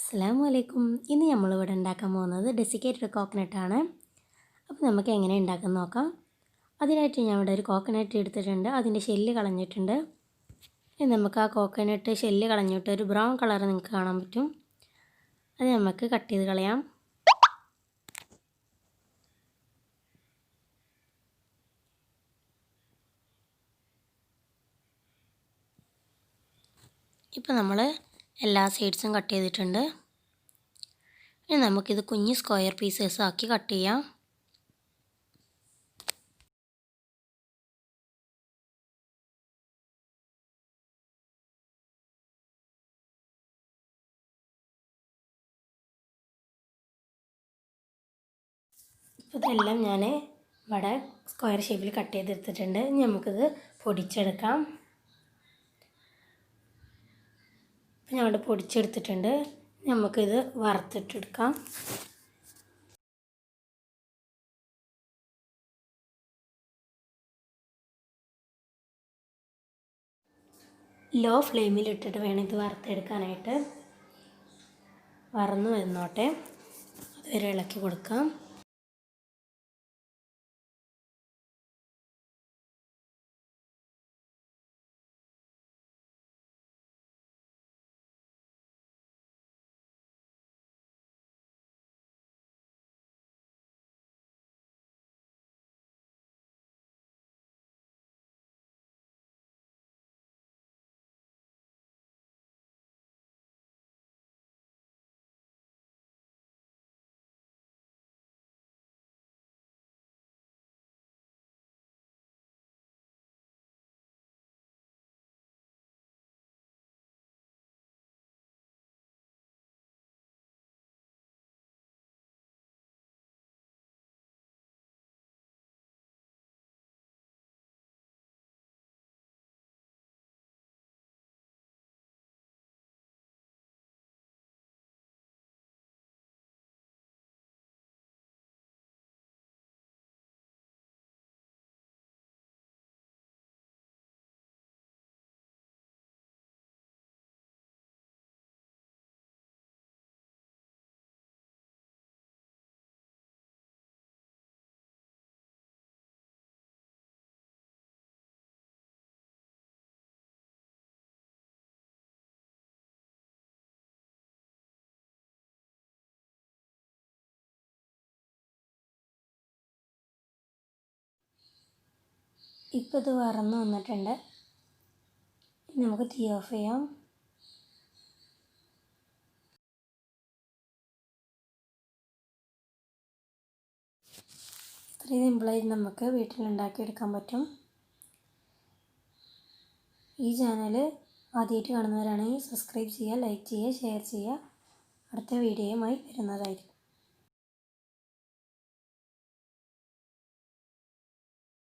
അസ്സലാമു അലൈക്കും. ഇന്ന് നമ്മളിവിടെ ഉണ്ടാക്കാൻ പോകുന്നത് ഡെസിക്കേറ്റഡ് കോക്കനട്ട് ആണ്. അപ്പോൾ നമുക്ക് എങ്ങനെ ഉണ്ടാക്കാൻ നോക്കാം. അതിനായിട്ട് ഞാൻ ഇവിടെ ഒരു കോക്കനട്ട് എടുത്തിട്ടുണ്ട്. അതിൻ്റെ ഷെല്ല് കളഞ്ഞിട്ടുണ്ട്. ഇനി നമുക്ക് ആ കോക്കനട്ട് ഷെല്ല് കളഞ്ഞിട്ട് ഒരു ബ്രൗൺ കളർ നിങ്ങൾക്ക് കാണാൻ പറ്റും. അത് നമുക്ക് കട്ട് ചെയ്ത് കളയാം. ഇപ്പോൾ നമ്മൾ എല്ലാ സൈഡ്സും കട്ട് ചെയ്തിട്ടുണ്ട്. ഇനി നമുക്കിത് കുഞ്ഞ് സ്ക്വയർ പീസസ് ആക്കി കട്ട് ചെയ്യാം. ഇപ്പോൾ ഇതെല്ലാം ഞാൻ ഇവിടെ സ്ക്വയർ ഷേപ്പിൽ കട്ട് ചെയ്തെടുത്തിട്ടുണ്ട്. ഇനി നമുക്കിത് പൊടിച്ചെടുക്കാം. അപ്പോൾ ഞാൻ ഇവിടെ പൊടിച്ചെടുത്തിട്ടുണ്ട്. നമുക്കിത് വറുത്തിട്ടെടുക്കാം. ലോ ഫ്ലെയിമിൽ ഇട്ടിട്ട് വേണം ഇത് വറുത്തെടുക്കാനായിട്ട്. വറന്ന് വന്നോട്ടെ, അതുവരെ ഇളക്കി കൊടുക്കാം. ഇപ്പോൾ ഇത് വറന്ന് വന്നിട്ടുണ്ട്. നമുക്ക് തീ ഓഫ് ചെയ്യാം. ഇത്രയും സിമ്പിളായിട്ട് നമുക്ക് വീട്ടിലുണ്ടാക്കിയെടുക്കാൻ പറ്റും. ഈ ചാനൽ ആദ്യമായിട്ട് കാണുന്നവരാണെങ്കിൽ സബ്സ്ക്രൈബ് ചെയ്യുക, ലൈക്ക് ചെയ്യുക, ഷെയർ ചെയ്യുക. അടുത്ത വീഡിയോയുമായി വരുന്നതായിരിക്കും.